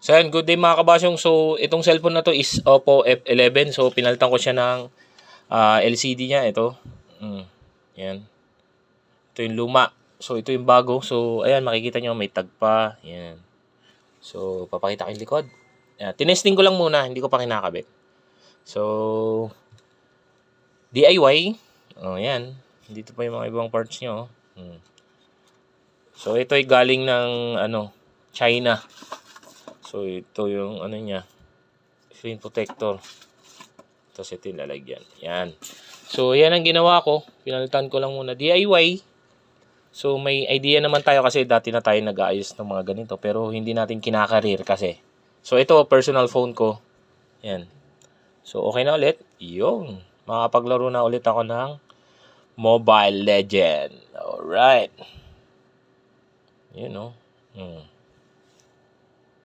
So yan, good day mga kabasyong. So itong cellphone na to is Oppo F11. So pinalitan ko siya ng LCD niya. Ito. Yan. Ito yung luma. So ito yung bago. So ayan, makikita nyo may tag pa. Yan. So papakita ko yung likod. Yan. Tinesting ko lang muna. Hindi ko pa kinakabit. So DIY. Oh, yan. Dito pa yung mga ibang parts nyo. So ito ay galing ng China. So, ito yung niya. Screen protector. Tapos ito yung lalagyan. Yan. So, yan ang ginawa ko. Pinalitan ko lang muna. DIY. So, may idea naman tayo kasi dati na tayo nag-aayos ng mga ganito. Pero, hindi natin kinakarir kasi. So, ito, personal phone ko. Yan. So, okay na ulit. Yung. Makapaglaro na ulit ako ng Mobile Legend. Alright. Yun, no?